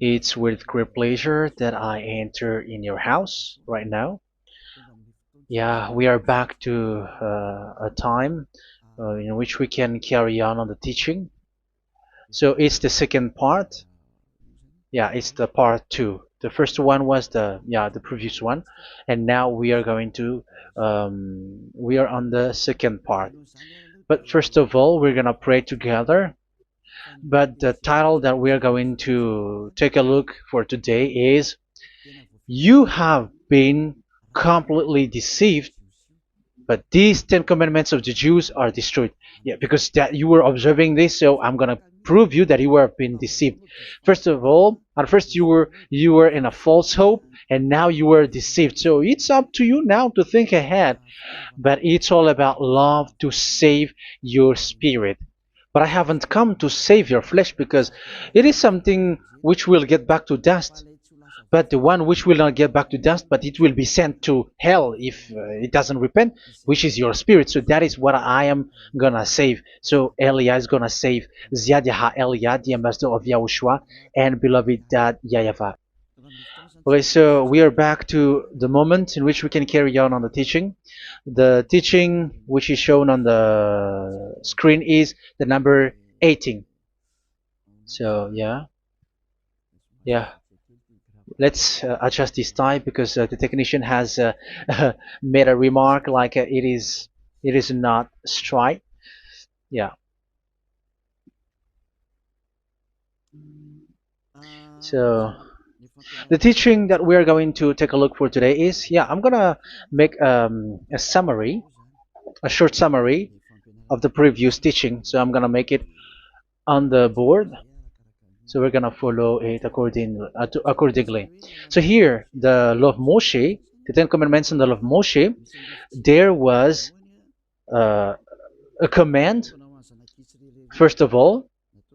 It's with great pleasure that I enter in your house right now. Yeah, we are back to a time in which we can carry on the teaching. So it's the second part. Yeah, it's the part two. The first one was the previous one, and now we are going to we are on the second part. But first of all, we're gonna pray together. But the title that we are going to take a look for today is "You have been completely deceived, but these Ten Commandments of the Jews are destroyed." Yeah, because that you were observing this, so I'm gonna prove you that you were been deceived. First of all, at first you were in a false hope, and now you were deceived. So it's up to you now to think ahead. But it's all about love to save your spirit. But I haven't come to save your flesh because it is something which will get back to dust. But the one which will not get back to dust, but it will be sent to hell if it doesn't repent, which is your spirit. So that is what I am gonna save. So Elia is gonna save Ziadiha Elia, the ambassador of Yahushua, and beloved dad YAHVAH. Okay, so we are back to the moment in which we can carry on the teaching. The teaching which is shown on the screen is the number 18. So yeah, let's adjust this time because the technician has made a remark like it is not straight. Yeah. So the teaching that we are going to take a look for today is, I'm gonna make a summary, a short summary of the previous teaching. So I'm gonna make it on the board. So we're gonna follow it accordingly. So here, the law of Moshe, the Ten Commandments and the law of Moshe, there was uh, a command. First of all,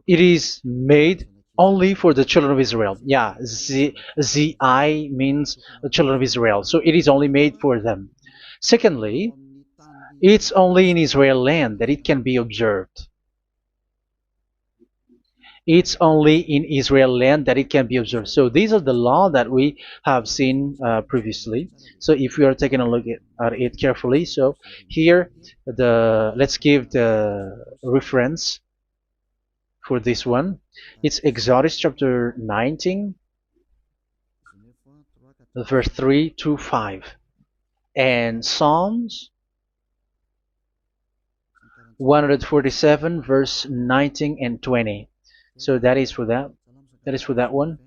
it is made only for the children of Israel. Yeah, Z-I means the children of Israel. So it is only made for them. Secondly, it's only in Israel land that it can be observed. It's only in Israel land that it can be observed. So these are the law that we have seen previously. So if we are taking a look at it carefully, so here let's give the reference for this one. It's Exodus chapter 19, verse 3 to 5, and Psalms 147, verse 19 and 20. So that is for that. That is for that one.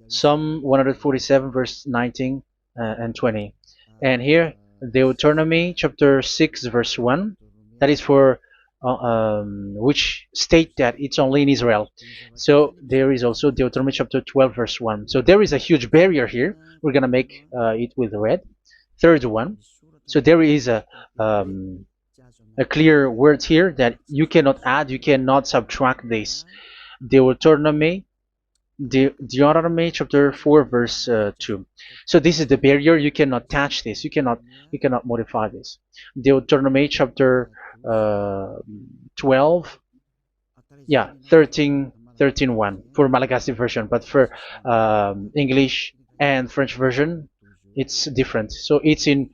Psalm 147, verse 19 and 20. And here, Deuteronomy chapter 6, verse 1. That is for which state that it's only in Israel. So there is also Deuteronomy chapter 12, verse 1. So there is a huge barrier here. We're going to make it with red. Third one. So there is a clear word here that you cannot add, you cannot subtract this. Deuteronomy chapter 4, verse 2. So this is the barrier. You cannot touch this. You cannot modify this. Deuteronomy chapter 12, 13 1 for Malagasy version, but for English and French version, it's different. So it's in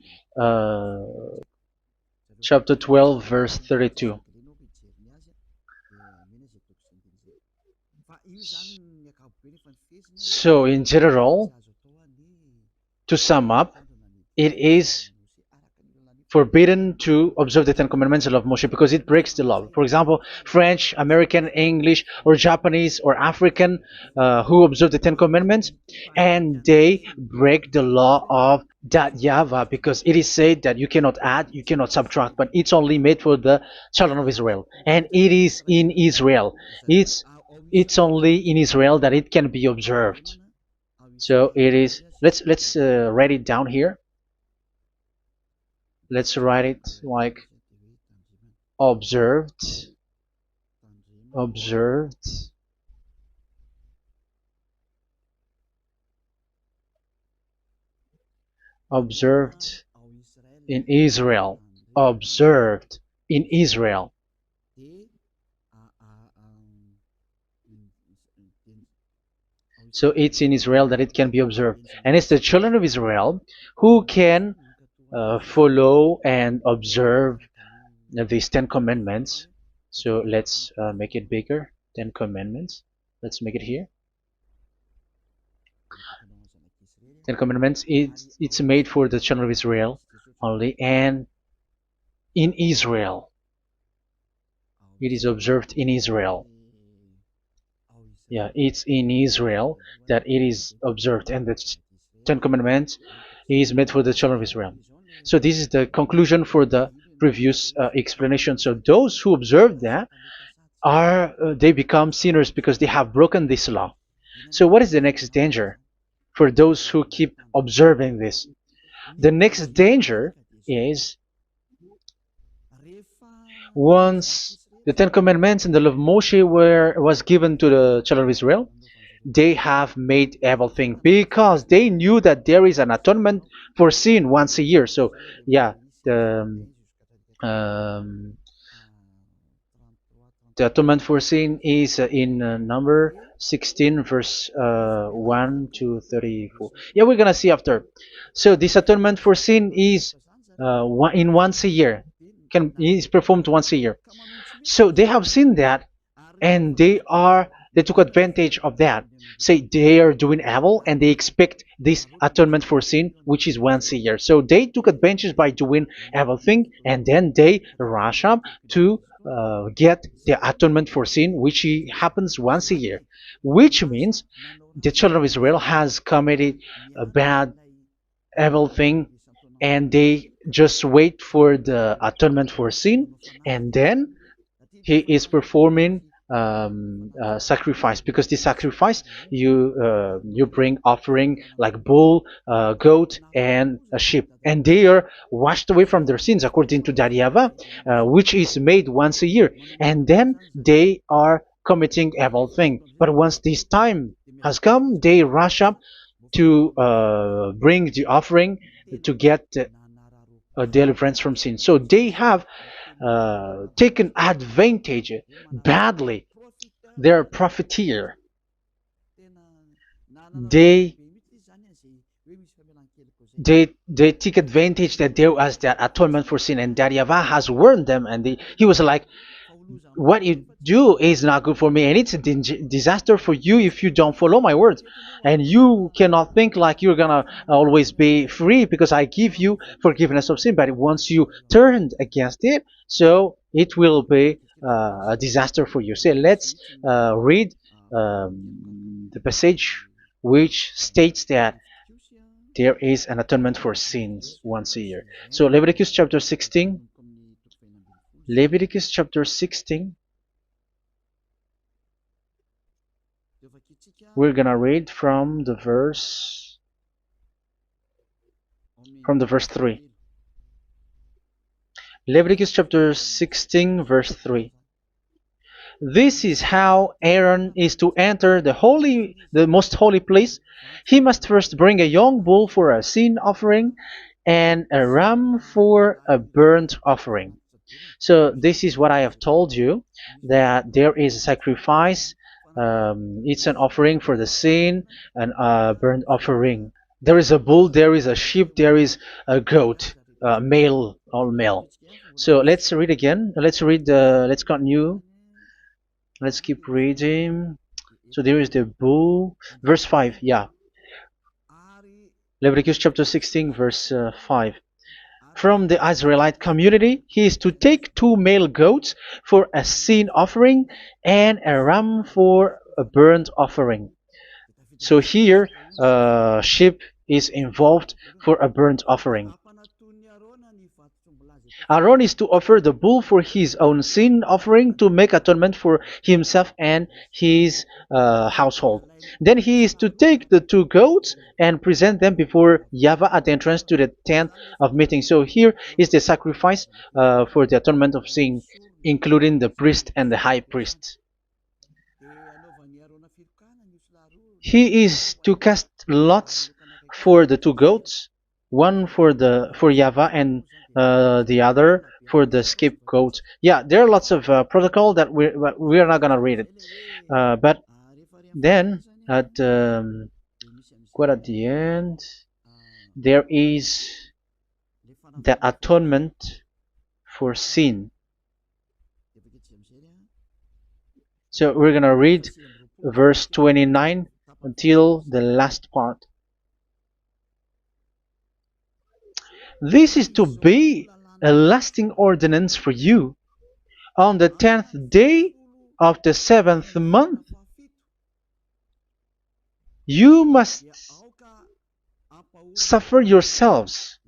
chapter 12, verse 32. So in general, to sum up, it is forbidden to observe the Ten Commandments of Moshe because it breaks the law. For example, French, American, English, or Japanese or African who observe the Ten Commandments and they break the law of that YAHVAH because it is said that you cannot add, you cannot subtract, but it's only made for the children of Israel, and it is in Israel. It's only in Israel that it can be observed. So it is. Let's write it down here. Let's write it like observed, observed, observed in Israel, observed in Israel. So it's in Israel that it can be observed, and it's the children of Israel who can follow and observe these 10 commandments. So let's make it bigger. 10 commandments. Let's make it here. 10 commandments. It's made for the children of Israel only, and in Israel. It is observed in Israel. Yeah, it's in Israel that it is observed, and the 10 Commandments is made for the children of Israel. So this is the conclusion for the previous explanation. So those who observe that are they become sinners because they have broken this law. So what is the next danger for those who keep observing this? The next danger is once the 10 Commandments and the law of Moshe was given to the children of Israel, they have made everything because they knew that there is an atonement for sin once a year. So yeah, um, the atonement for sin is in number 16 verse 1 to 34. Yeah, we're gonna see after. So this atonement for sin is in once a year, is performed once a year. So they have seen that, and they took advantage of that. Say they are doing evil and they expect this atonement for sin, which is once a year. So they took advantage by doing evil thing, and then they rush up to get the atonement for sin, which happens once a year, which means the children of Israel has committed a bad evil thing, and they just wait for the atonement for sin, and then he is performing sacrifice, because the sacrifice you bring offering like bull, goat, and a sheep, and they are washed away from their sins according to that YAHVAH, which is made once a year, and then they are committing evil thing. But once this time has come, they rush up to bring the offering to get deliverance from sin. So they have taken advantage badly. They're a profiteer. They they take advantage that there was that atonement for sin, and that YAHVAH has warned them, and he was like, what you do is not good for me, and it's a disaster for you if you don't follow my words, and you cannot think like you're gonna always be free because I give you forgiveness of sin, but once you turned against it, so it will be a disaster for you. So let's read the passage which states that there is an atonement for sins once a year. So Leviticus chapter 16. Leviticus chapter 16. We're gonna read from the verse 3. Leviticus chapter 16 verse 3. This is how Aaron is to enter the most holy place. He must first bring a young bull for a sin offering and a ram for a burnt offering. So this is what I have told you, that there is a sacrifice. It's an offering for the sin, and a burnt offering. There is a bull, there is a sheep, there is a goat, male, all male. So let's read again. Let's continue. Let's keep reading. So there is the bull, verse 5. Yeah, Leviticus chapter 16 verse 5. From the Israelite community, he is to take 2 male goats for a sin offering and a ram for a burnt offering. So here, sheep is involved for a burnt offering. Aaron is to offer the bull for his own sin offering to make atonement for himself and his household. Then he is to take the 2 goats and present them before YAHVAH at the entrance to the tent of meeting. So here is the sacrifice for the atonement of sin, including the priest and the high priest. He is to cast lots for the 2 goats, one for YAHVAH and the other for the scapegoat. Yeah, there are lots of protocol that we are not gonna read it, but then at quite at the end, there is the atonement for sin. So we're gonna read verse 29 until the last part. This is to be a lasting ordinance for you. On the 10th day of the 7th month, you must suffer yourselves.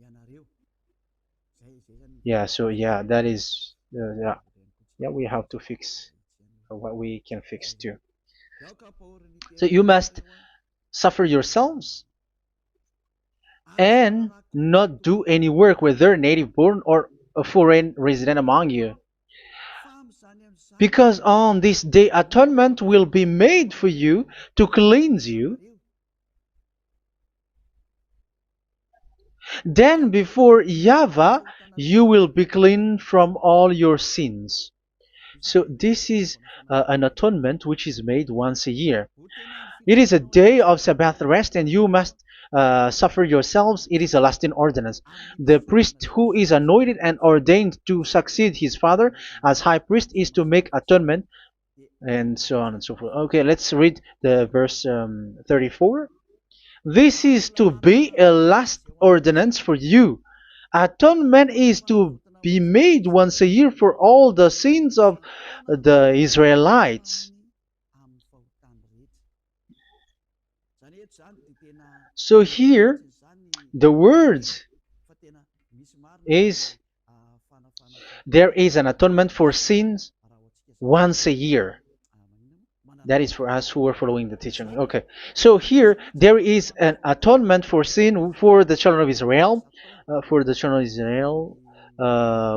Yeah, so yeah, that is, yeah, we have to fix what we can fix too. So you must suffer yourselves and not do any work, whether native born or a foreign resident among you. Because on this day atonement will be made for you to cleanse you. Then before YAHVAH you will be clean from all your sins. So this is an atonement which is made once a year. It is a day of Sabbath rest, and you must suffer yourselves. It is a lasting ordinance. The priest who is anointed and ordained to succeed his father as high priest is to make atonement, and so on and so forth. Okay, let's read the verse 34. This is to be a last ordinance for you. Atonement is to be made once a year for all the sins of the Israelites. So here, the words is there is an atonement for sins once a year. That is for us who are following the teaching. Okay, so here there is an atonement for sin for the children of Israel,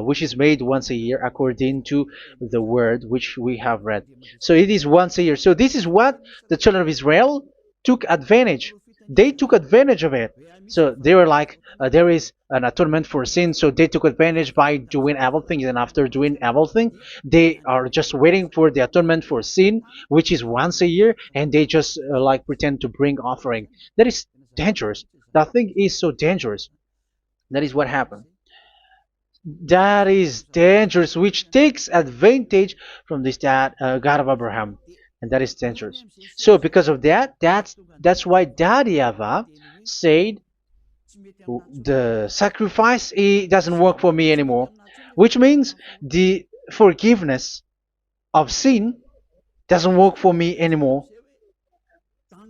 which is made once a year according to the word which we have read. So it is once a year. So this is what the children of Israel took advantage. They took advantage of it. So they were like, there is an atonement for sin, so they took advantage by doing evil things, and after doing evil things, they are just waiting for the atonement for sin, which is once a year, and they just like pretend to bring offering. That is dangerous. That thing is so dangerous. That is what happened. That is dangerous, which takes advantage from this God of Abraham, and that is dangerous. So because of that, that's why Daddy Ava said the sacrifice it doesn't work for me anymore, which means the forgiveness of sin doesn't work for me anymore.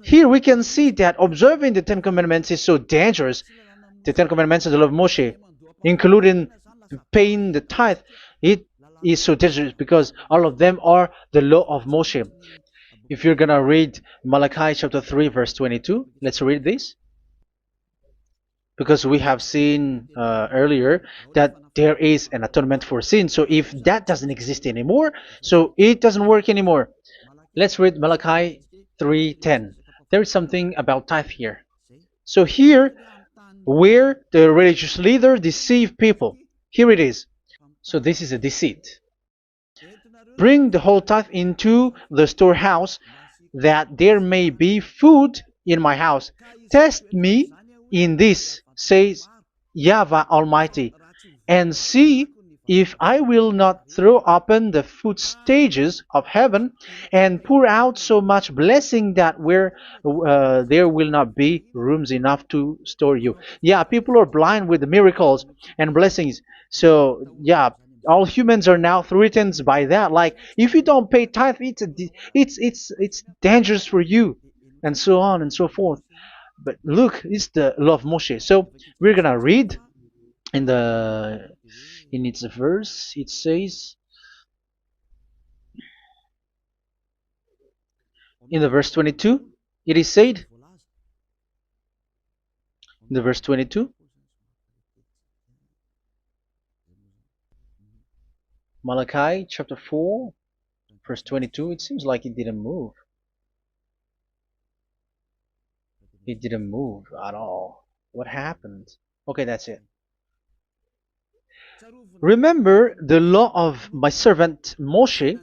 Here we can see that observing the Ten Commandments is so dangerous. The Ten Commandments of the law of Moshe, including paying the tithe, it is so dangerous because all of them are the law of Moshe. If you're gonna read Malachi chapter 3 verse 22, let's read this. Because we have seen earlier that there is an atonement for sin. So if that doesn't exist anymore, so it doesn't work anymore. Let's read Malachi 3:10. There is something about tithe here. So here, where the religious leader deceive people, here it is. So this is a deceit. Bring the whole tithe into the storehouse, that there may be food in my house. Test me in this, says YAHVAH Almighty, and see if I will not throw open the food stages of heaven and pour out so much blessing that where there will not be rooms enough to store you. Yeah, people are blind with the miracles and blessings. So yeah, all humans are now threatened by that. Like if you don't pay tithe, it's dangerous for you, and so on and so forth. But look, it's the law of Moshe. So we're gonna read in its verse. It says in the verse 22. It is said in the verse 22. Malachi chapter 4 verse 22. It seems like it didn't move. It didn't move at all. What happened? Okay, that's it. Remember the law of my servant Moshe,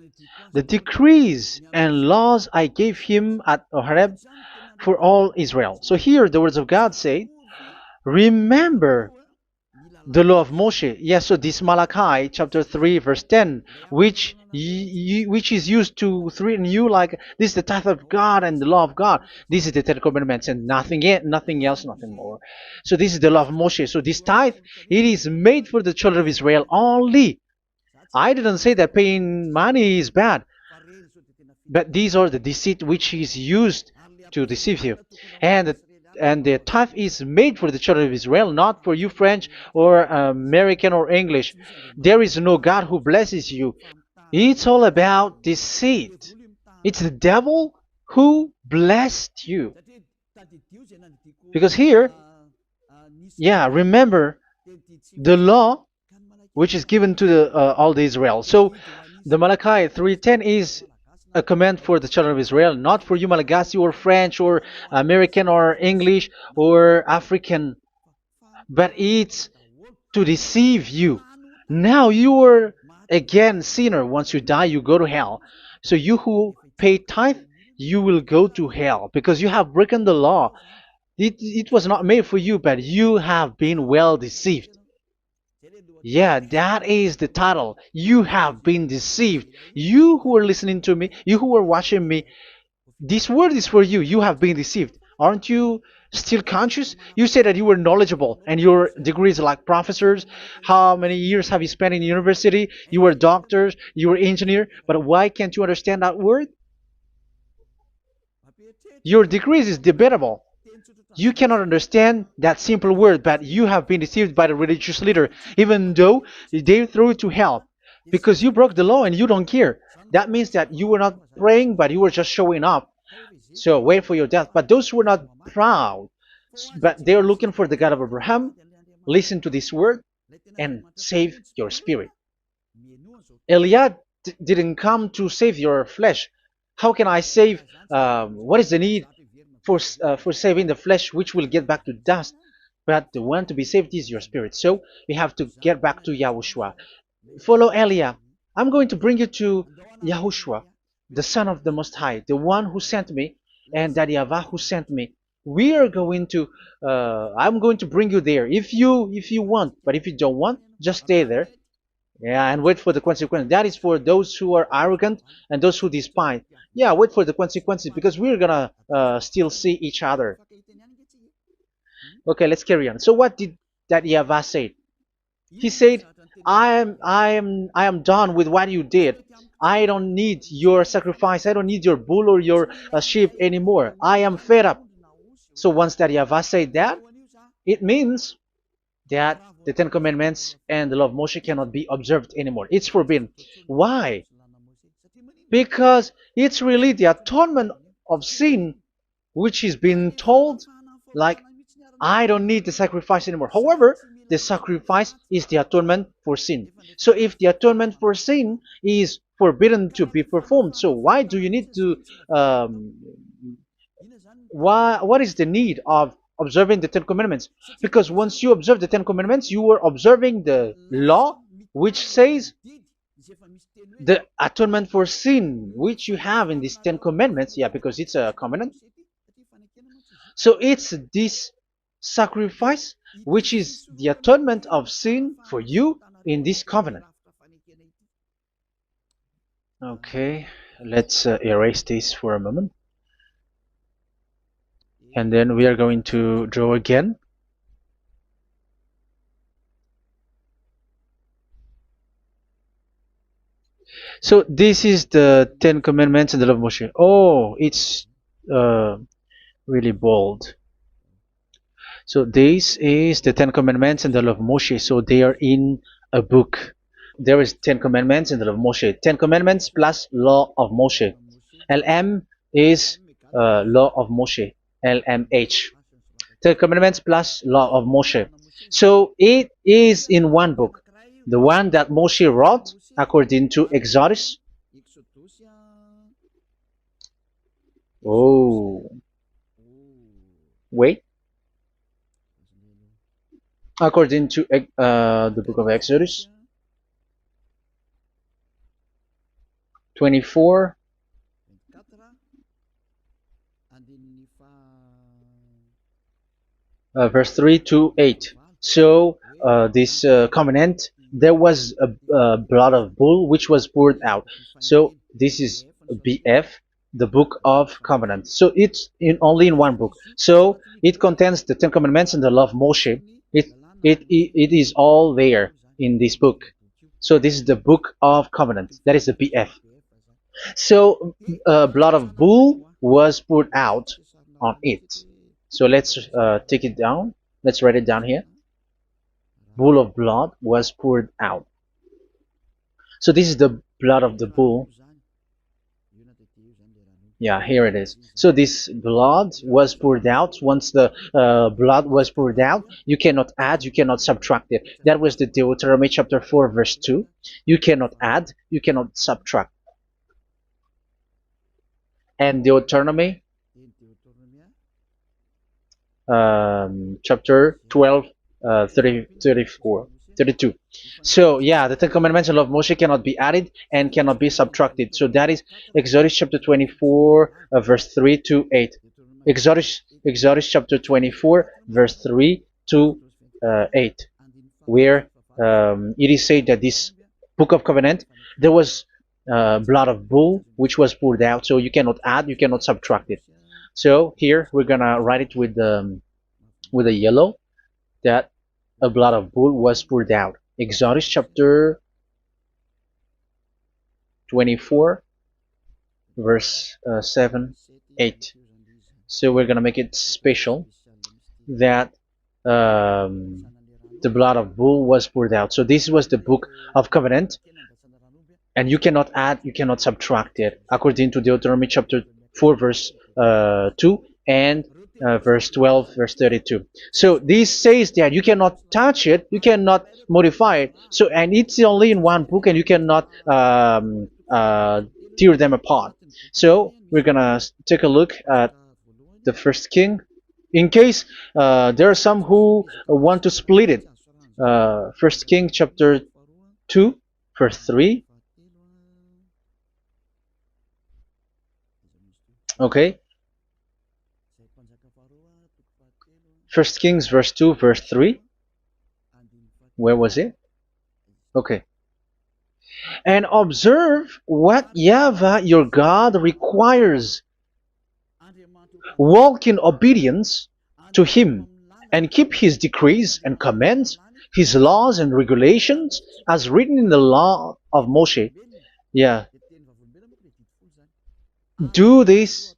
the decrees and laws I gave him at Horeb for all Israel. So here the words of God say, remember the law of Moshe. Yes, so this Malachi chapter 3 verse 10, which is used to threaten you like this is the tithe of God and the law of God. This is the Ten Commandments and nothing yet, nothing else, nothing more. So this is the law of Moshe. So this tithe, it is made for the children of Israel only. I didn't say that paying money is bad, but these are the deceit which is used to deceive you. And the tithe is made for the children of Israel, not for you French or American or English. There is no God who blesses you. It's all about deceit. It's the devil who blessed you. Because here, yeah, remember the law which is given to all the Israel. So the Malachi 3:10 is a command for the children of Israel, not for you Malagasy or French or American or English or African, but it's to deceive you. Now you are again sinner. Once you die, you go to hell. So you who pay tithe, you will go to hell because you have broken the law. It was not made for you, but you have been well deceived. Yeah, that is the title. You have been deceived. You who are listening to me, you who are watching me, this word is for you. You have been deceived. Aren't you still conscious? You said that you were knowledgeable and your degrees are like professors. How many years have you spent in university? You were doctors, you were engineer, but why can't you understand that word? Your degrees is debatable. You cannot understand that simple word, but you have been deceived by the religious leader, even though they threw you to hell because you broke the law and you don't care. That means that you were not praying, but you were just showing up. So wait for your death. But those who are not proud, but they are looking for the God of Abraham, listen to this word and save your spirit. Eliad didn't come to save your flesh. How can I save? What is the need for saving the flesh, which will get back to dust? But the one to be saved is your spirit. So we have to get back to YAHOSHUAH. Follow Elia. I'm going to bring you to YAHOSHUAH, the Son of the Most High, the one who sent me, and that YAHVAH who sent me. We are going to. I'm going to bring you there if you want, but if you don't want, just stay there. Yeah, and wait for the consequences. That is for those who are arrogant and those who despise. Yeah, wait for the consequences because we're gonna still see each other. Okay, let's carry on. So what did that YAHVAH say? He said, I am done with what you did. I don't need your sacrifice. I don't need your bull or your sheep anymore. I am fed up. So once that YAHVAH said that, it means that the Ten Commandments and the law of Moshe cannot be observed anymore. It's forbidden. Why? Because it's really the atonement of sin which is being told, like, I don't need the sacrifice anymore. However, the sacrifice is the atonement for sin. So if the atonement for sin is forbidden to be performed, so why do you need to what is the need of observing the Ten Commandments? Because once you observe the Ten Commandments, you are observing the law which says the atonement for sin which you have in these Ten Commandments. Yeah, because it's a covenant. So it's this sacrifice which is the atonement of sin for you in this covenant. Okay, let's erase this for a moment. And then we are going to draw again. So this is the Ten Commandments and the law of Moshe. Oh, it's really bold. So this is the Ten Commandments and the law of Moshe. So they are in a book. There is Ten Commandments and the law of Moshe. Ten Commandments plus law of Moshe. LM is law of Moshe. LMH. Ten Commandments plus law of Moshe. So it is in one book. The one that Moshe wrote according to Exodus. Oh, wait. According to the book of Exodus 24, verse 3 to 8. So this covenant, there was a blood of bull which was poured out. So this is BF, the book of covenant. So it's only in one book. So it contains the Ten Commandments and the law of Moshe. It is all there in this book. So this is the book of covenant. That is the BF. So blood of bull was poured out on it. So let's take it down. Let's write it down here. Bull of blood was poured out. So this is the blood of the bull. Yeah, here it is. So this blood was poured out. Once the blood was poured out, you cannot add, you cannot subtract it. That was the Deuteronomy chapter 4, verse 2. You cannot add, you cannot subtract. And Deuteronomy chapter 12, 32. So yeah, the Ten Commandments and law of Moshe cannot be added and cannot be subtracted. So that is Exodus chapter 24, verse 3 to 8. Exodus chapter 24, verse 3 to 8, where it is said that this book of covenant, there was blood of bull which was poured out. So you cannot add, you cannot subtract it. So here we're gonna write it with a yellow, that a blood of bull was poured out. Exodus chapter 24, verse 7, 8. So we're gonna make it special that the blood of bull was poured out. So this was the book of covenant, and you cannot add, you cannot subtract it, according to Deuteronomy chapter 4, verse 2 and verse 12, verse 32. So this says that you cannot touch it, you cannot modify it. So, and it's only in one book, and you cannot tear them apart. So we're gonna take a look at the first king, in case there are some who want to split it. First King chapter 2, verse 3. Okay. First Kings verse 2, verse 3. Where was it? Okay. And observe what YAHVAH your God requires. Walk in obedience to him, and keep his decrees and commands, his laws and regulations, as written in the law of Moshe. Yeah. Do this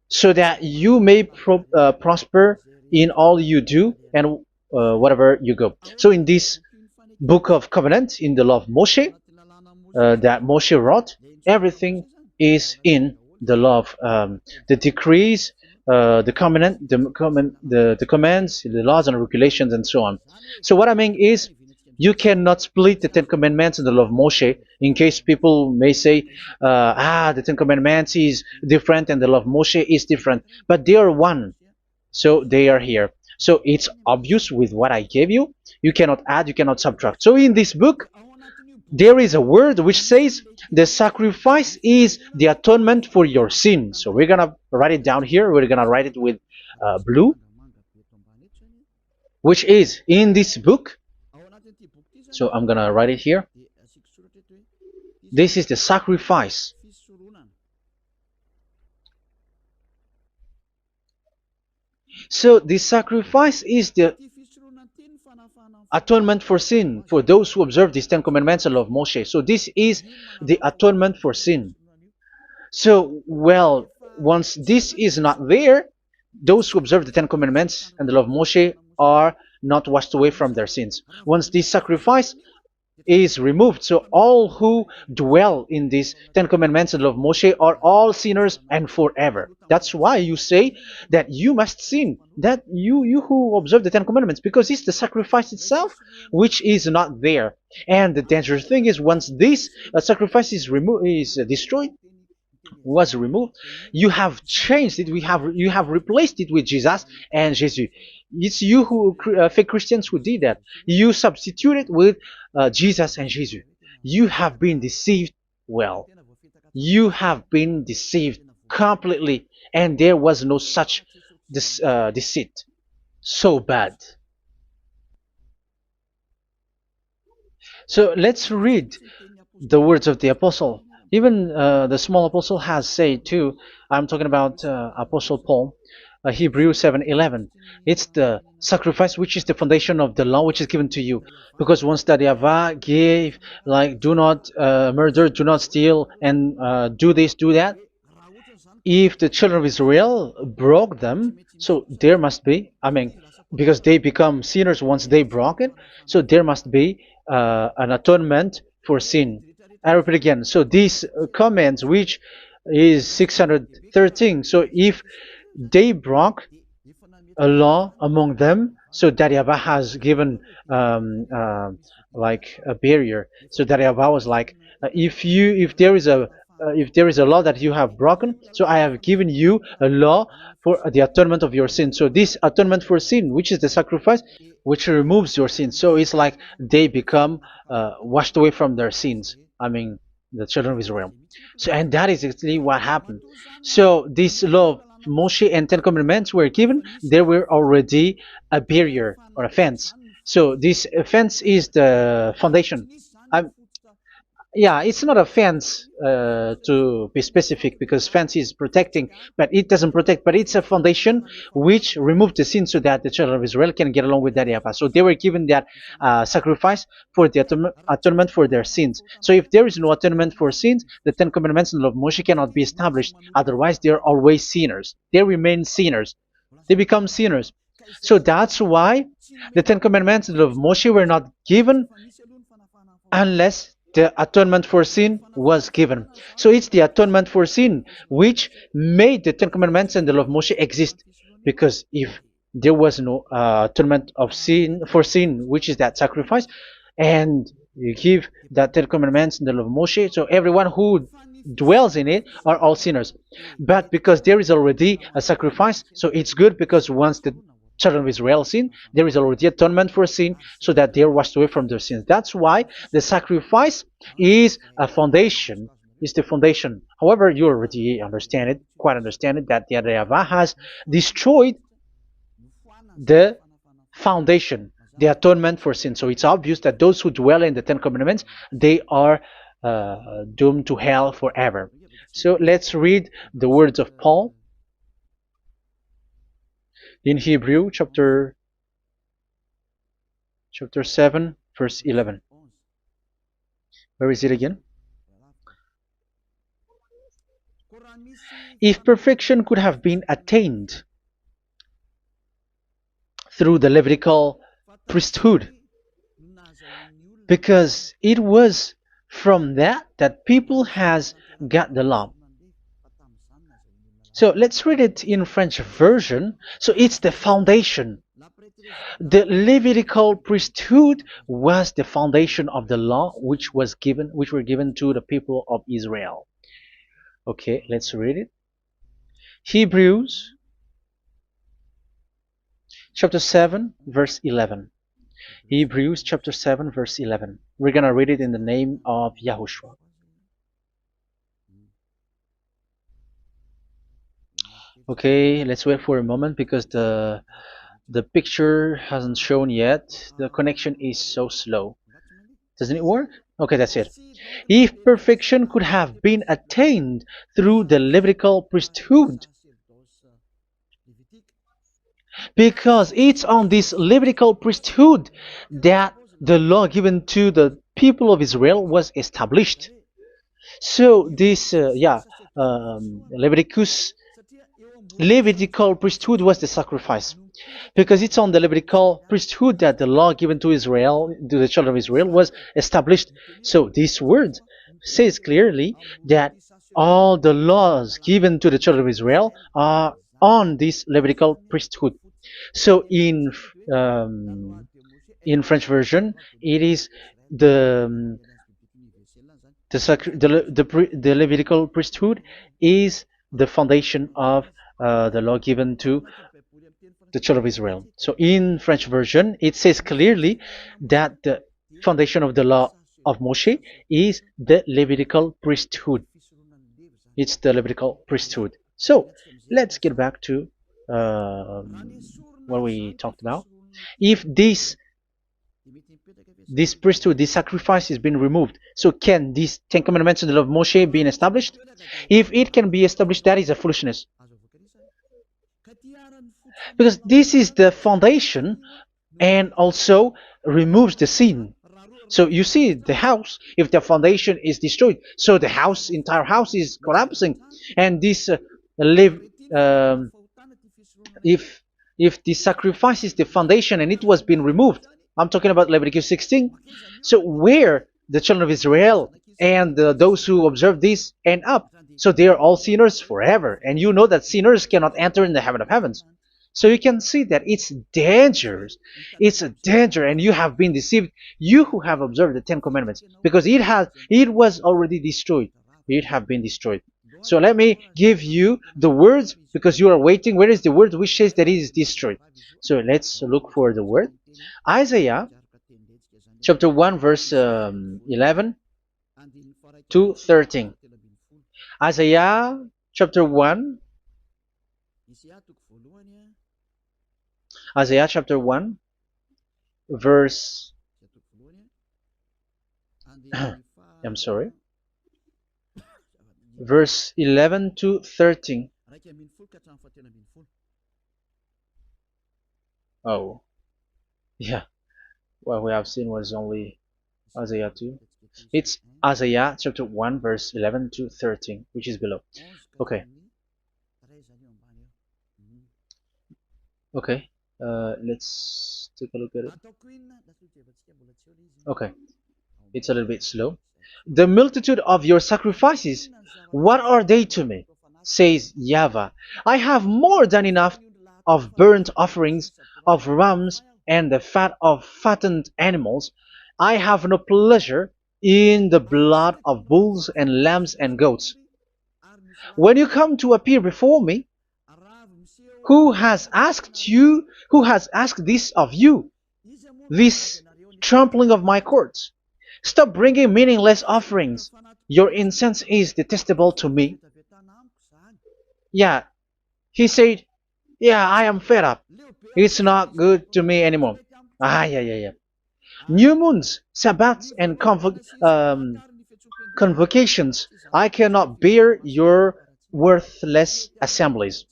so that you may prosper in all you do and whatever you go. So in this book of covenant, in the law of Moshe, that Moshe wrote, everything is in the law of the decrees, the covenant, the commands, the laws and regulations, and so on. So what I mean is, you cannot split the Ten Commandments and the law of Moshe. In case people may say, the Ten Commandments is different and the law of Moshe is different, but they are one. So they are here. So it's obvious with what I gave you. You cannot add, you cannot subtract. So in this book, there is a word which says the sacrifice is the atonement for your sin. So we're gonna write it down here. We're gonna write it with blue, which is in this book. So I'm gonna write it here. This is the sacrifice. So the sacrifice is the atonement for sin for those who observe these Ten Commandments and law of Moshe. So this is the atonement for sin. So, well, once this is not there, those who observe the Ten Commandments and the law of Moshe are not washed away from their sins. Once this sacrifice is removed, so all who dwell in these Ten Commandments and law of Moshe are all sinners and forever. That's why you say that you must sin, that you who observe the Ten Commandments, because it's the sacrifice itself which is not there. And the dangerous thing is, once this sacrifice is destroyed, was removed, you have changed it. You have replaced it with Jesus and Jesus. It's you who fake Christians who did that. You substitute it with Jesus and Jesus. You have been deceived well. You have been deceived completely, and there was no such deceit. So bad. So let's read the words of the apostle. Even the small apostle has said too. I'm talking about Apostle Paul, Hebrews 7:11. It's the sacrifice which is the foundation of the law which is given to you. Because once that YAHVAH gave, like, do not murder, do not steal, and do this, do that, if the children of Israel broke them, so there must be, I mean, because they become sinners once they broke it, so there must be an atonement for sin. I repeat again. So these comments, which is 613, so if they broke a law among them, so that YAHVAH has given like a barrier. So that YAHVAH was like, if there is a law that you have broken, so I have given you a law for the atonement of your sin. So this atonement for sin, which is the sacrifice, which removes your sin. So it's like they become washed away from their sins. I mean, the children of Israel. So, and that is actually what happened. So this law of Moshe and Ten Commandments were given. There were already a barrier or a fence. So this fence is the foundation. I, yeah, it's not a fence to be specific, because fence is protecting, but it doesn't protect. But it's a foundation which removed the sin so that the children of Israel can get along with that YAHVAH. So they were given that sacrifice for the atonement for their sins. So if there is no atonement for sins, the Ten Commandments and the law of Moshe cannot be established. Otherwise, they are always sinners. They remain sinners. They become sinners. So that's why the Ten Commandments and the law of Moshe were not given unless the atonement for sin was given. So it's the atonement for sin which made the Ten Commandments and the law of Moshe exist. Because if there was no atonement of sin for sin, which is that sacrifice, and you give that Ten Commandments and the law of Moshe, so everyone who dwells in it are all sinners. But because there is already a sacrifice, so it's good, because once the children of Israel sin, there is already atonement for sin, so that they are washed away from their sins. That's why the sacrifice is a foundation, is the foundation. However, you already understand it, quite understand it, that the YAHVAH has destroyed the foundation, the atonement for sin. So it's obvious that those who dwell in the Ten Commandments, they are doomed to hell forever. So let's read the words of Paul in Hebrew chapter 7 verse 11. Where is it again? If perfection could have been attained through the Levitical priesthood, because it was from that people has got the law. So let's read it in French version. So it's the foundation. The Levitical priesthood was the foundation of the law which were given to the people of Israel. Okay, let's read it. Hebrews chapter 7 verse 11. Hebrews chapter 7 verse 11. We're gonna read it in the name of YAHOSHUAH. Okay, let's wait for a moment, because the picture hasn't shown yet. The connection is so slow. Doesn't it work? Okay, that's it. If perfection could have been attained through the Levitical priesthood, because it's on this Levitical priesthood that the law given to the people of Israel was established. So this, Levitical priesthood was the sacrifice, because it's on the Levitical priesthood that the law given to Israel, to the children of Israel, was established. So this word says clearly that all the laws given to the children of Israel are on this Levitical priesthood. So in French version, it is the Levitical priesthood is the foundation of the law given to the children of Israel. So in French version, it says clearly that the foundation of the law of Moshe is the Levitical priesthood. It's the Levitical priesthood. So let's get back to what we talked about. If this priesthood, this sacrifice is being removed, so can these Ten Commandments and the law of Moshe be established? If it can be established, that is a foolishness. Because this is the foundation and also removes the sin. So you see the house, if the foundation is destroyed, so the house, entire house is collapsing. And this live, um, if the sacrifice is the foundation and it was being removed, I'm talking about Leviticus 16. So where the children of Israel and those who observe this end up, so they are all sinners forever. And you know that sinners cannot enter in the heaven of heavens. So you can see that it's dangerous. It's a danger, and you have been deceived. You who have observed the Ten Commandments, because it was already destroyed. It have been destroyed. So let me give you the words, because you are waiting. Where is the word which says that it is destroyed? So let's look for the word. Isaiah chapter 1 verse 11 to 13. Isaiah chapter 1. Isaiah chapter 1 verse I'm sorry, verse 11 to 13. Oh, yeah. What we have seen was only Isaiah 2. It's Isaiah chapter 1 verse 11 to 13, which is below. Okay. Okay. Let's take a look at it. Okay. It's a little bit slow. The multitude of your sacrifices, what are they to me? Says YAHVAH. I have more than enough of burnt offerings, of rams, and the fat of fattened animals. I have no pleasure in the blood of bulls and lambs and goats. When you come to appear before me, who has asked this of you, this trampling of my courts? Stop bringing meaningless offerings. Your incense is detestable to me. Yeah, he said, yeah, I am fed up. It's not good to me anymore. Yeah. New moons, Sabbaths, and convocations. I cannot bear your worthless assemblies.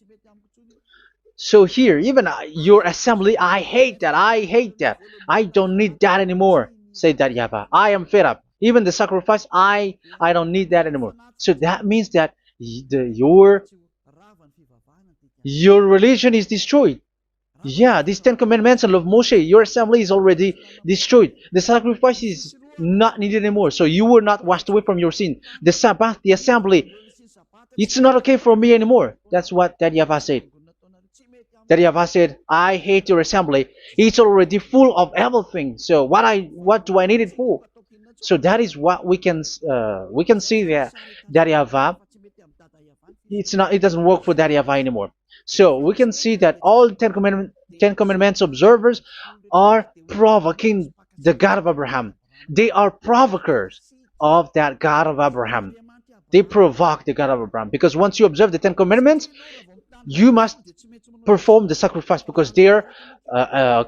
So here, even your assembly, I hate that. I hate that. I don't need that anymore. Say that, YAHVAH. I am fed up. Even the sacrifice, I don't need that anymore. So that means that your religion is destroyed. Yeah, these Ten Commandments and love Moshe, your assembly is already destroyed. The sacrifice is not needed anymore. So you were not washed away from your sin. The Sabbath, the assembly, it's not okay for me anymore. That's what that YAHVAH said. That YAHVAH said, I hate your assembly. It's already full of everything. So what do I need it for? So that is what we can see there. That YAHVAH, it doesn't work for that YAHVAH anymore. So we can see that all Ten Commandments observers are provoking the God of Abraham. They are provokers of that God of Abraham. They provoke the God of Abraham, because once you observe the Ten Commandments, you must perform the sacrifice, because they're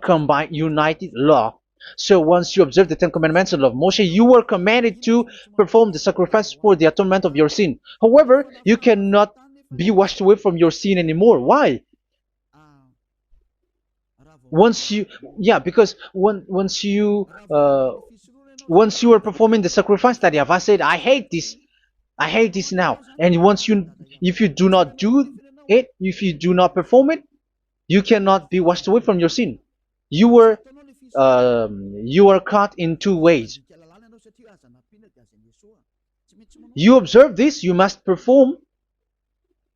combined, united law. So once you observe the Ten Commandments and love Moshe, you were commanded to perform the sacrifice for the atonement of your sin. However, you cannot be washed away from your sin anymore. Why? Because once you are performing the sacrifice that YAHVAH said, I hate this now. And if you do not do it, if you do not perform it, you cannot be washed away from your sin. You are caught in two ways. You observe this, you must perform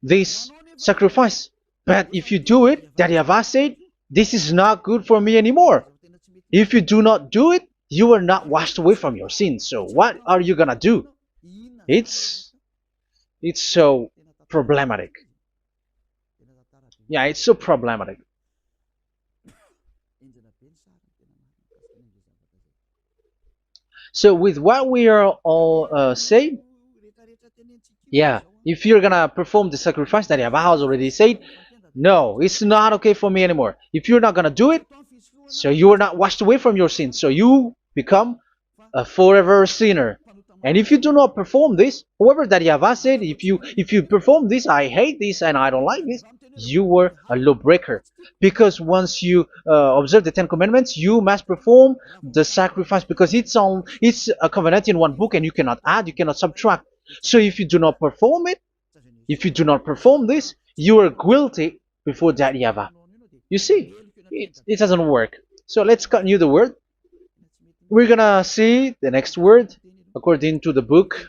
this sacrifice. But if you do it, that YAHVAH said, this is not good for me anymore. If you do not do it, you are not washed away from your sins. So what are you gonna do? It's so problematic. Yeah, it's so problematic. So with what we are all saying, yeah, if you're gonna perform the sacrifice that Yahweh has already said, no, it's not okay for me anymore. If you're not gonna do it, so you are not washed away from your sins, so you become a forever sinner. And if you do not perform this, whoever that Yahweh said, if you perform this, I hate this and I don't like this, you were a lawbreaker. Because once you observe the Ten Commandments, you must perform the sacrifice because it's a covenant in one book and you cannot add, you cannot subtract. So if you do not perform it, if you do not perform this, you are guilty before that Yahweh. You see, it doesn't work. So let's continue the word. We're gonna see the next word according to the book.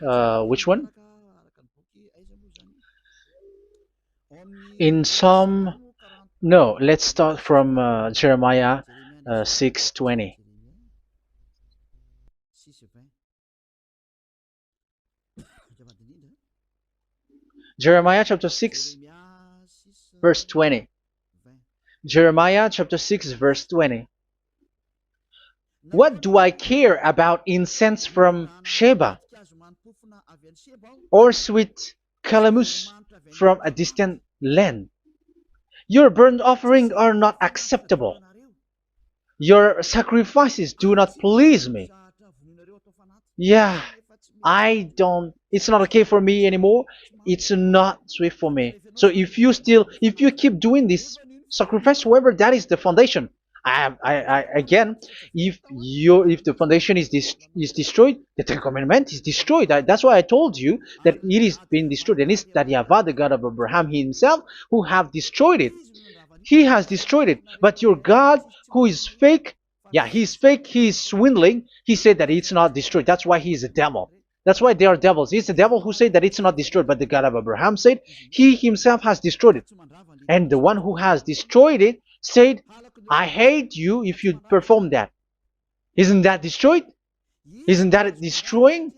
Which one? In Psalm. No, let's start from Jeremiah 6:20. Jeremiah chapter 6, verse 20. Jeremiah chapter 6, verse 20. What do I care about incense from Sheba or sweet calamus from a distant land? Your burnt offerings are not acceptable. Your sacrifices do not please me. Yeah, it's not okay for me anymore. It's not sweet for me. So if you keep doing this sacrifice, however, that is the foundation. Again, if the foundation is destroyed, the Ten Commandment is destroyed. That's why I told you that it is being destroyed, and it's that Yahweh, the God of Abraham himself, who have destroyed it. He has destroyed it. But your God, who is fake, yeah, he's fake, he's swindling. He said that it's not destroyed. That's why he is a devil. That's why they are devils. It's the devil who said that it's not destroyed, but the God of Abraham said he himself has destroyed it. And the one who has destroyed it said, I hate you if you perform that. Isn't that destroyed? Isn't that destroying?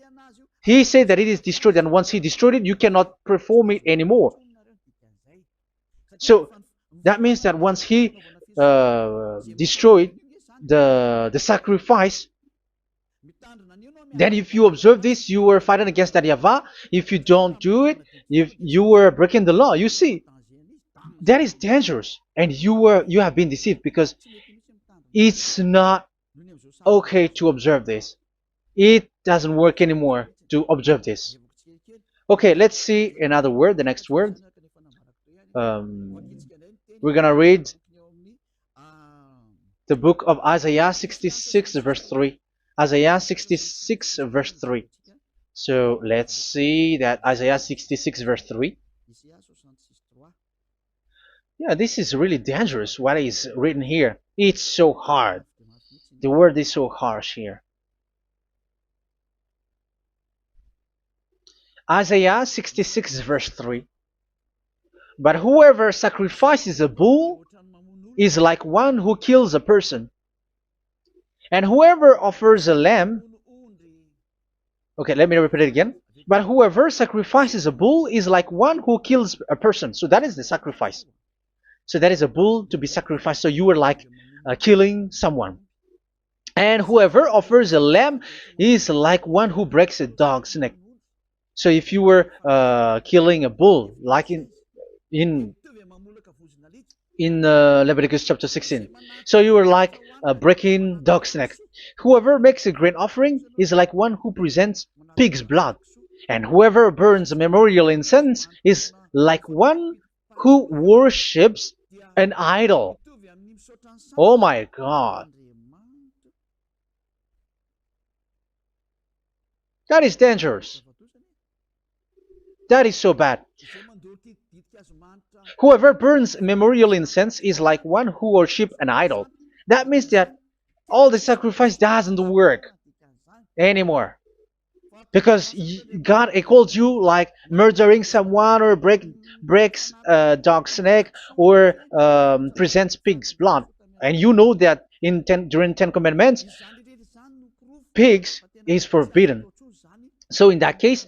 He said that it is destroyed, and once he destroyed it, you cannot perform it anymore. So that means that once he destroyed the sacrifice, then if you observe this, you were fighting against that Yahweh. If you don't do it, if you were breaking the law, you see, that is dangerous, and you have been deceived because it's not okay to observe this. It doesn't work anymore to observe this. Okay, let's see another word, the next word. We're gonna read the book of Isaiah 66 verse 3. Isaiah 66 verse 3. So let's see that Isaiah 66 verse 3. Yeah, this is really dangerous what is written here. It's so hard. The word is so harsh here. Isaiah 66 verse 3. But whoever sacrifices a bull is like one who kills a person. And whoever offers a lamb... Okay, let me repeat it again. But whoever sacrifices a bull is like one who kills a person. So that is the sacrifice. So that is a bull to be sacrificed. So you are like killing someone. And whoever offers a lamb is like one who breaks a dog's neck. So if you were killing a bull, like in Leviticus chapter 16, so you were like breaking dog's neck. Whoever makes a grain offering is like one who presents pig's blood. And whoever burns a memorial incense is like one who worships an idol. Oh my God. That is dangerous. That is so bad. Whoever burns memorial incense is like one who worships an idol. That means that all the sacrifice doesn't work anymore. Because God equals you like murdering someone or breaks a dog's neck or presents pig's blood. And you know that during 10 Commandments, pigs is forbidden. So in that case,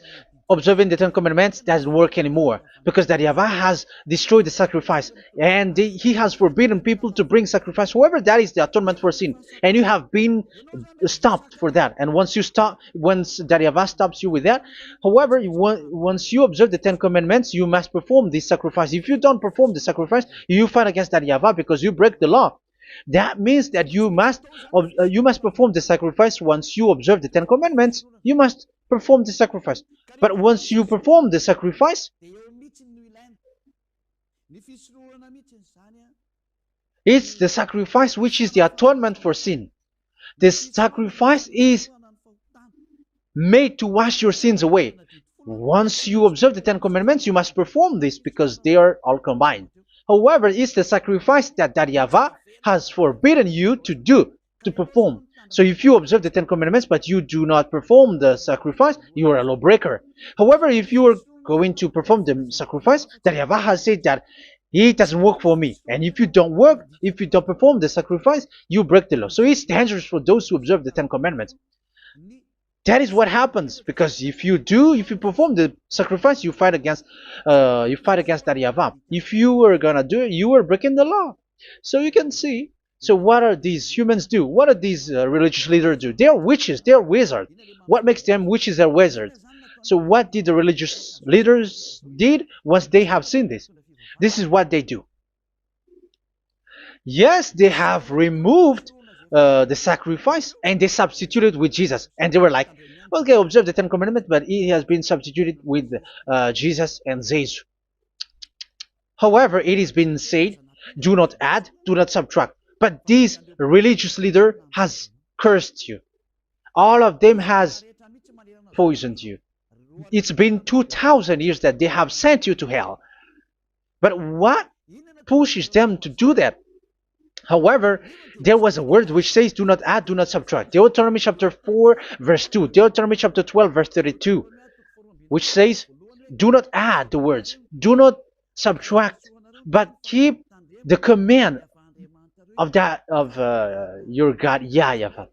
observing the Ten Commandments doesn't work anymore because that Yahweh has destroyed the sacrifice and he has forbidden people to bring sacrifice. However, that is the atonement for sin, and you have been stopped for that. And once you stop, once that Yahweh stops you with that, however, once you observe the Ten Commandments, you must perform this sacrifice. If you don't perform the sacrifice, you fight against that Yahweh because you break the law. That means that you must perform the sacrifice. Once you observe the Ten Commandments, you must perform the sacrifice. But once you perform the sacrifice, it's the sacrifice which is the atonement for sin. This sacrifice is made to wash your sins away. Once you observe the Ten Commandments, you must perform this because they are all combined. However, it's the sacrifice that Yahweh has forbidden you to do, to perform. So if you observe the Ten Commandments but you do not perform the sacrifice, you are a lawbreaker. However, if you are going to perform the sacrifice, that Yahweh has said that it doesn't work for me. And if you don't perform the sacrifice, you break the law. So it's dangerous for those who observe the Ten Commandments. That is what happens, because if you perform the sacrifice, you fight against that Yahweh. If you are gonna do it, you are breaking the law. So you can see. So what are these humans do? What are these religious leaders do? They are witches. They are wizards. What makes them witches or wizards? So what did the religious leaders did once they have seen this? This is what they do. Yes, they have removed the sacrifice and they substituted with Jesus, and they were like, okay, observe the Ten Commandments, but it has been substituted with Jesus and Jesus. However, it has been said, do not add, do not subtract. But this religious leader has cursed you. All of them has poisoned you. It's been 2,000 years that they have sent you to hell. But what pushes them to do that? However, there was a word which says, do not add, do not subtract. Deuteronomy chapter 4, verse 2. Deuteronomy chapter 12, verse 32. Which says, do not add the words. Do not subtract. But keep the command of your God, YAHVAH.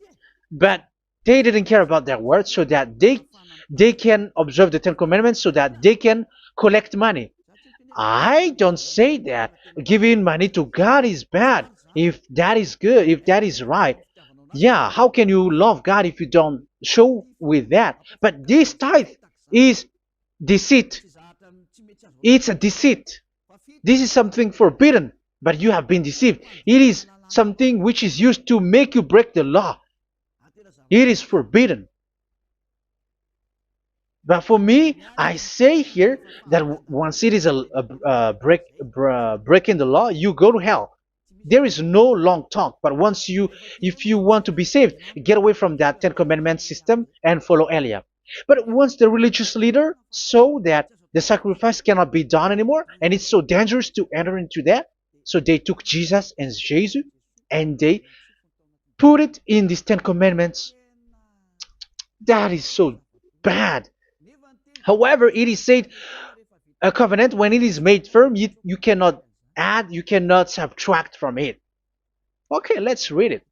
But they didn't care about their words, so that they can observe the Ten Commandments, so that they can collect money. I don't say that giving money to God is bad. If that is good, if that is right, yeah, how can you love God if you don't show with that? But this tithe is deceit. It's a deceit. This is something forbidden, but you have been deceived. It is something which is used to make you break the law. It is forbidden. But for me, I say here that once it is breaking the law, you go to hell. There is no long talk. But if you want to be saved, get away from that Ten Commandments system and follow Eliah. But once the religious leader saw that the sacrifice cannot be done anymore, and it's so dangerous to enter into that, so they took Jesus and Jesus and they put it in these Ten Commandments. That is so bad. However, it is said, a covenant, when it is made firm, you cannot add, you cannot subtract from it. Okay, let's read it.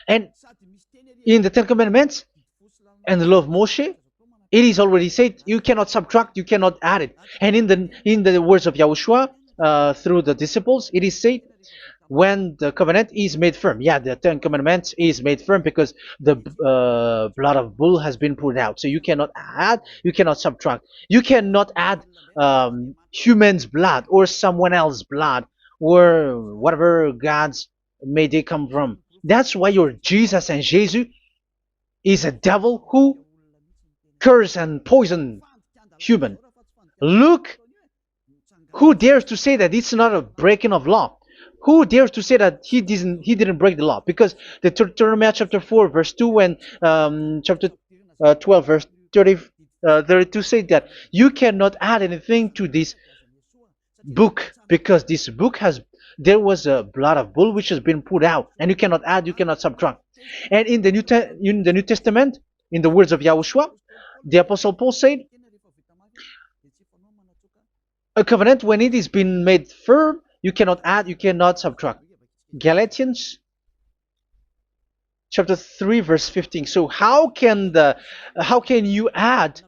And in the Ten Commandments and the law of Moshe, it is already said, you cannot subtract, you cannot add it. And in the words of YAHOSHUAH, through the disciples, it is said, when the covenant is made firm. Yeah, the Ten Commandments is made firm because the blood of bull has been poured out. So you cannot add, you cannot subtract. You cannot add human's blood or someone else's blood or whatever gods may they come from. That's why your Jesus and Jesus is a devil who curse and poison human. Look, who dares to say that it's not a breaking of law? Who dares to say that he didn't break the law? Because the Deuteronomy chapter 4 verse 2 and chapter 12 verse 32 say that you cannot add anything to this book, because this book there was a blood of bull which has been put out, and you cannot add, you cannot subtract. And in the New Testament, in the words of YAHOSHUAH, the Apostle Paul said, a covenant, when it is been made firm, you cannot add, you cannot subtract. Galatians chapter 3 verse 15. So how can you add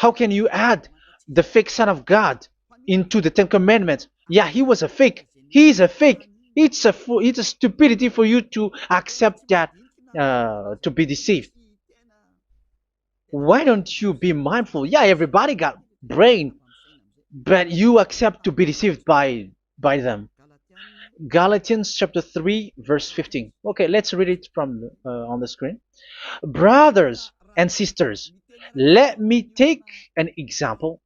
How can you add the fake Son of God into the Ten Commandments? Yeah, he was a fake. He is a fake. It's a stupidity for you to accept that, to be deceived. Why don't you be mindful? Yeah, everybody got brain, but you accept to be deceived by them. Galatians chapter 3 verse 15. Okay, let's read it from on the screen. Brothers and sisters, let me take an example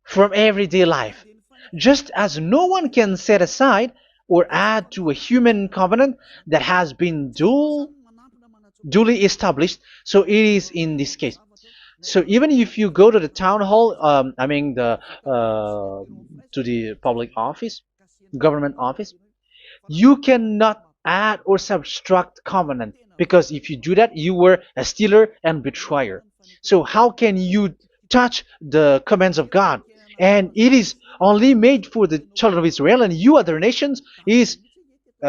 from everyday life. Just as no one can set aside or add to a human covenant that has been duly established, so it is in this case. So even if you go to the town hall, I mean to the public office, government office, you cannot add or subtract covenant, because if you do that, you were a stealer and betrayer. So how can you touch the commands of God? And it is only made for the children of Israel, and you other nations is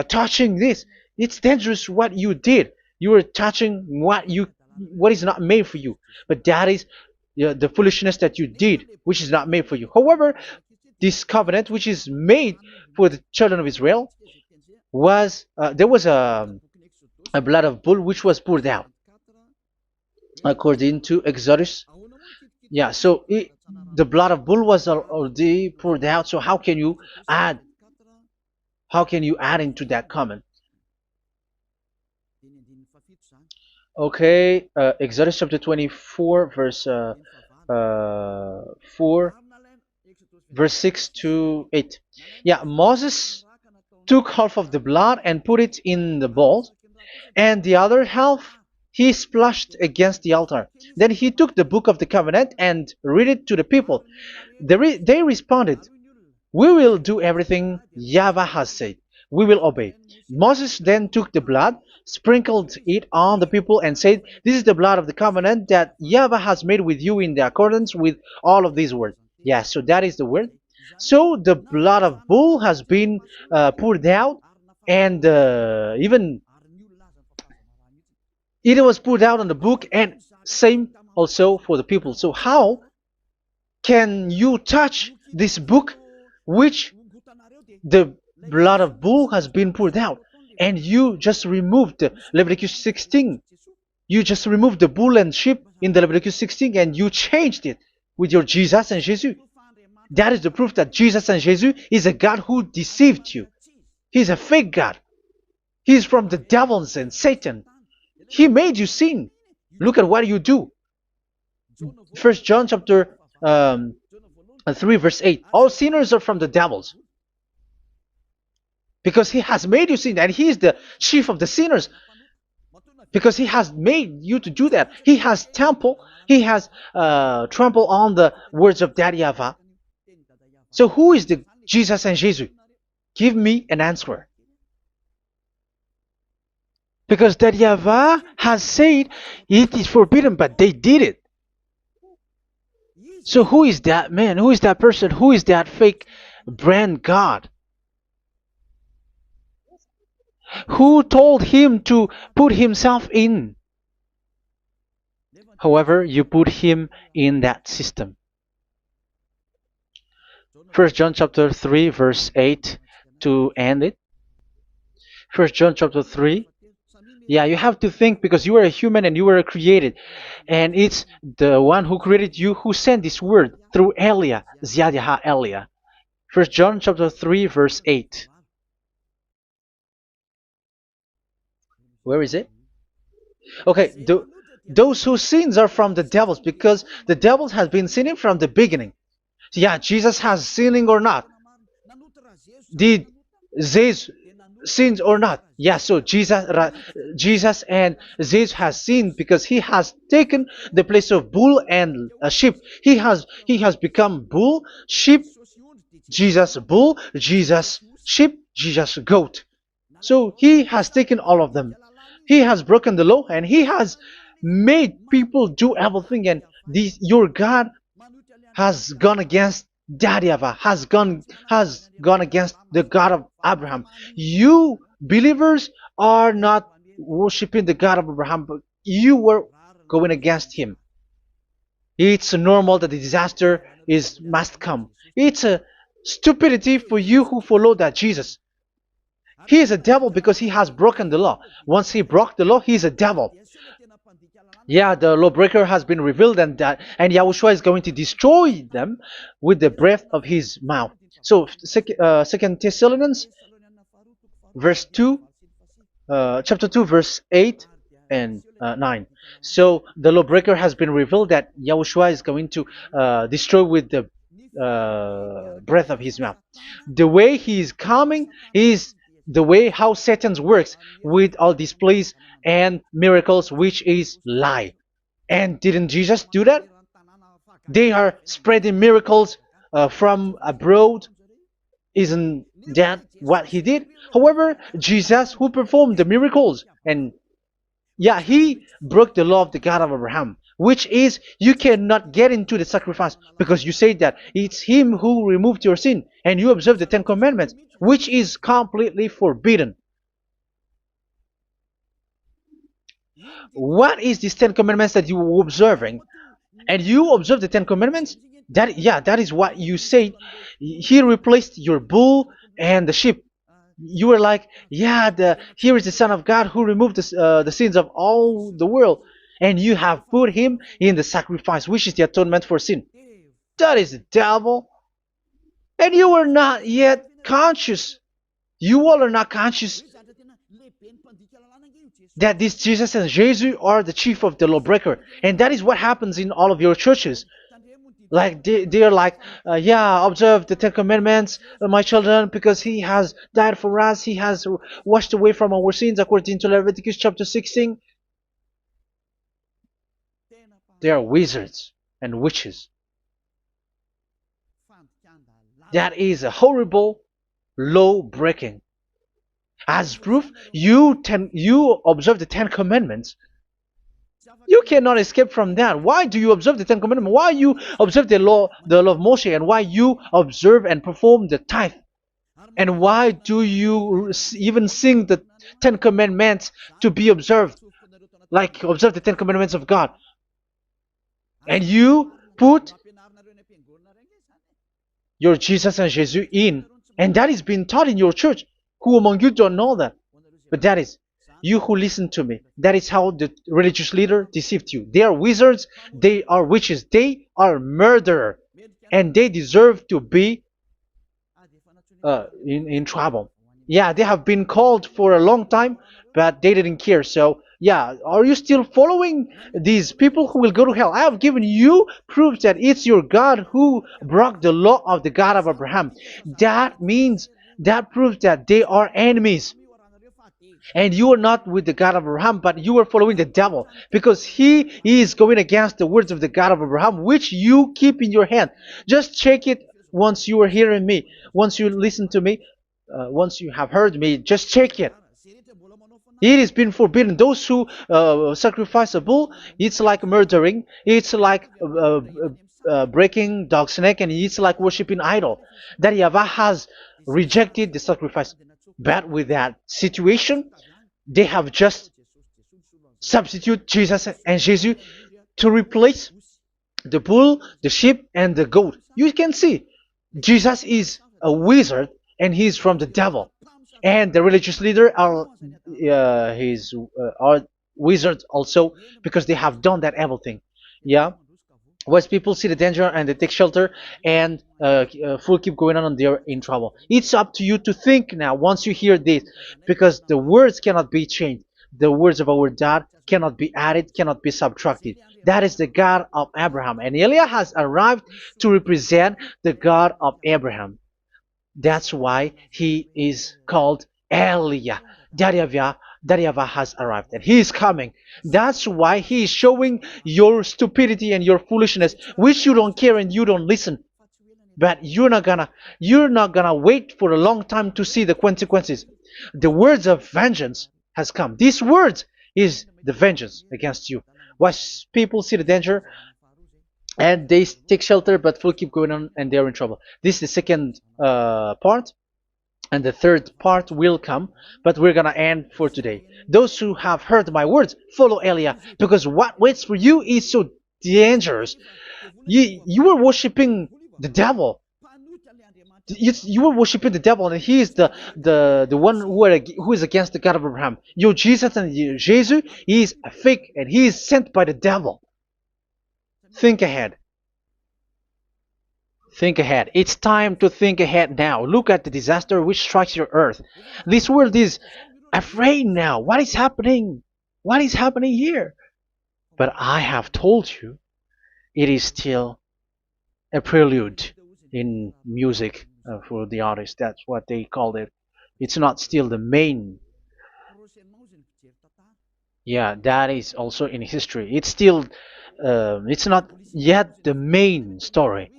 touching this. It's dangerous what you did. You are touching what is not made for you. But that is, the foolishness that you did, which is not made for you. However, this covenant, which is made for the children of Israel, was there was a blood of bull which was poured out according to Exodus. Yeah, so the blood of bull was already poured out. So add how can you add into that comment? Okay, Exodus chapter 24 verse 4 verse 6 to 8. Yeah, Moses took half of the blood and put it in the bowl, and the other half he splashed against the altar. Then he took the book of the covenant and read it to the people. They responded, "We will do everything YAHVAH has said. We will obey." Moses then took the blood, sprinkled it on the people, and said, "This is the blood of the covenant that YAHVAH has made with you in the accordance with all of these words." Yeah, so that is the word. So the blood of bull has been poured out, and even it was poured out on the book, and same also for the people. So how can you touch this book which the blood of bull has been poured out, and you just removed Leviticus 16? You just removed the bull and sheep in the Leviticus 16, and you changed it with your Jesus and Jesus. That is the proof that Jesus and Jesus is a God who deceived you. He's a fake God. He's from the devils and Satan. He made you sin. Look at what you do. First John chapter 3 verse 8. All sinners are from the devils, because he has made you sin, and he is the chief of the sinners, because he has made you to do that. He has trampled on the words of Daddy YAHVAH. So who is the Jesus and Jesus? Give me an answer. Because Daddy YAHVAH has said it is forbidden, but they did it. So who is that man? Who is that person? Who is that fake brand God? Who told him to put himself in? However, you put him in that system. First John chapter 3 verse 8 to end it. First John chapter 3. Yeah, you have to think, because you are a human and you were created. And it's the one who created you who sent this word through Elia, Ziadiha Elia. First John chapter 3 verse 8. Where is it? Okay, those whose sins are from the devils, because the devils has been sinning from the beginning. Yeah, Jesus has sinning or not? Did Jesus sinned or not? Yeah, so Jesus and Jesus has sinned, because he has taken the place of bull and a sheep. He has become bull, sheep, Jesus bull, Jesus sheep, Jesus goat. So he has taken all of them. He has broken the law, and he has made people do everything. And your God has gone against Daddy YAHVAH, has gone against the God of Abraham. You believers are not worshiping the God of Abraham, but you were going against him. It's normal that the disaster is must come. It's a stupidity for you who follow that Jesus. He is a devil because he has broken the law. Once he broke the law, he is a devil. Yeah, the lawbreaker has been revealed, and Yahushua is going to destroy them with the breath of his mouth. So, Second Thessalonians, verse 2, chapter 2, verse 8 and 9. So the lawbreaker has been revealed that Yahushua is going to destroy with the breath of his mouth. The way he is coming is the way how Satan works with all displays and miracles, which is lie. And didn't Jesus do that? They are spreading miracles from abroad. Isn't that what he did? However, Jesus, who performed the miracles, and yeah, he broke the law of the God of Abraham, which is you cannot get into the sacrifice because you say that it's him who removed your sin, and you observe the Ten Commandments, which is completely forbidden. What is these Ten Commandments that you were observing? And you observe the Ten Commandments? That is what you said. He replaced your bull and the sheep. You were like, yeah, here is the Son of God who removed the sins of all the world, and you have put him in the sacrifice, which is the atonement for sin. That is the devil. And you are not yet conscious. You all are not conscious that this Jesus and Jesus are the chief of the lawbreaker. And that is what happens in all of your churches. Like they are like, yeah, observe the Ten Commandments, my children, because he has died for us. He has washed away from our sins according to Leviticus chapter 16. They are wizards and witches. That is a horrible law breaking. As proof, you observe the Ten Commandments. You cannot escape from that. Why do you observe the Ten Commandments? Why you observe the law of Moshe, and why you observe and perform the tithe? And why do you even sing the Ten Commandments to be observed? Like observe the Ten Commandments of God. And you put your Jesus and Jesus in. And that is being taught in your church. Who among you don't know that? But that is you who listen to me. That is how the religious leader deceived you. They are wizards. They are witches. They are murderers. And they deserve to be in trouble. Yeah, they have been called for a long time, but they didn't care. So, yeah, are you still following these people who will go to hell? I have given you proof that it's your God who broke the law of the God of Abraham. That means, that proves that they are enemies. And you are not with the God of Abraham, but you are following the devil, because he is going against the words of the God of Abraham, which you keep in your hand. Just check it once you are hearing me. Once you listen to me, once you have heard me, just check it. It has been forbidden. Those who sacrifice a bull, it's like murdering. It's like breaking dog's neck, and it's like worshiping idol. That YAHVAH has rejected the sacrifice. But with that situation, they have just substitute Jesus and Jesus to replace the bull, the sheep, and the goat. You can see Jesus is a wizard, and he's from the devil. And the religious leader are wizards also, because they have done that evil thing. Yeah. Once people see the danger and they take shelter, and full keep going on, and they're in trouble. It's up to you to think now once you hear this, because the words cannot be changed. The words of our God cannot be added, cannot be subtracted. That is the God of Abraham, and Eliah has arrived to represent the God of Abraham. That's why he is called Eliah. YAHVAH has arrived, and he is coming. That's why he is showing your stupidity and your foolishness, which you don't care and you don't listen. But you're not gonna wait for a long time to see the consequences. The words of vengeance has come. These words is the vengeance against you. Once people see the danger and they take shelter, but will keep going on, and they're in trouble. This is the second part. And the third part will come, but we're gonna end for today. Those who have heard my words, follow Eliah, because what waits for you is so dangerous. You were worshiping the devil. You were worshiping the devil, and he is the one who is against the God of Abraham. Your Jesus and your Jesus, he is a fake, and he is sent by the devil. Think ahead. Think ahead. It's time to think ahead now. Look at the disaster which strikes your earth. This world is afraid now. What is happening? What is happening here? But I have told you, it is still a prelude in music for the artist. That's what they called it. It's not still the main. Yeah, that is also in history. It's still, it's not yet the main story.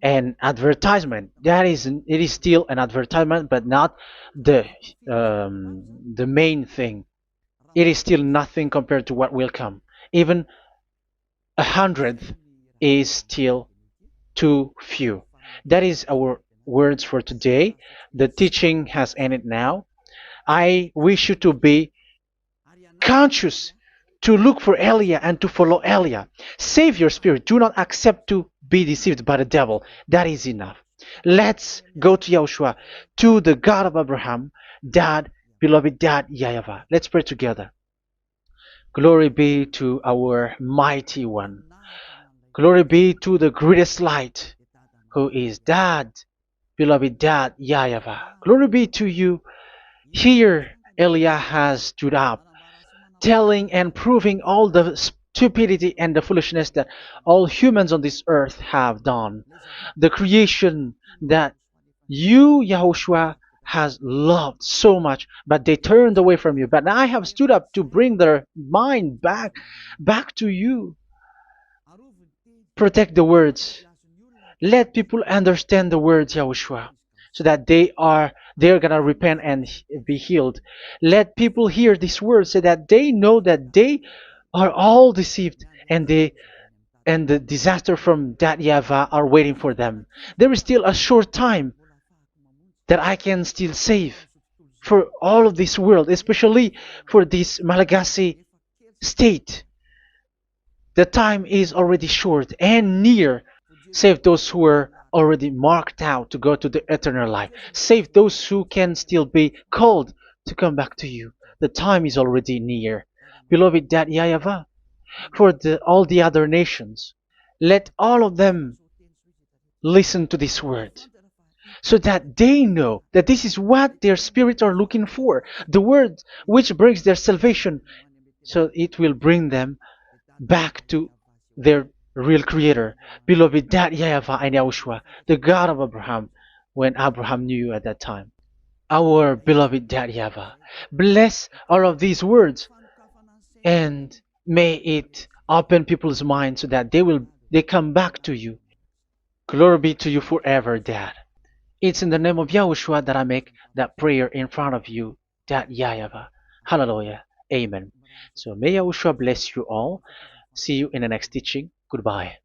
And advertisement, that is, it is still an advertisement, but not the the main thing. It is still nothing compared to what will come. Even a hundredth is still too few. That is our words for today. The teaching has ended now. I wish you to be conscious, to look for Elia and to follow Elia. Save your spirit. Do not accept to be deceived by the devil. That is enough. Let's go to Yahushua, to the God of Abraham, Dad, beloved Dad, YAHVAH. Let's pray together. Glory be to our mighty one. Glory be to the greatest light, who is Dad, beloved Dad, YAHVAH. Glory be to you. Here, Elia has stood up, telling and proving all the stupidity and the foolishness that all humans on this earth have done. The creation that you, Yahushua, has loved so much, but they turned away from you. But I have stood up to bring their mind back to you. Protect the words. Let people understand the words, Yahushua, so that they're gonna repent and be healed. Let people hear these words so that they know that they are all deceived, and the disaster from that YAHVAH are waiting for them. There is still a short time that I can still save for all of this world, especially for this Malagasy state. The time is already short and near. Save those who are already marked out to go to the eternal life. Save those who can still be called to come back to you. The time is already near. Beloved Dad YAHVAH, for all the other nations, let all of them listen to this word, so that they know that this is what their spirits are looking for, the word which brings their salvation, so it will bring them back to their real creator, beloved Dad YAHVAH and Yahushua, the God of Abraham, when Abraham knew you at that time. Our beloved Dad YAHVAH, bless all of these words, and may it open people's minds so that they come back to you. Glory be to you forever, Dad. It's in the name of Yahushua that I make that prayer in front of you, Dad YAHVAH. Hallelujah. Amen. So may Yahushua bless you all. See you in the next teaching. Goodbye.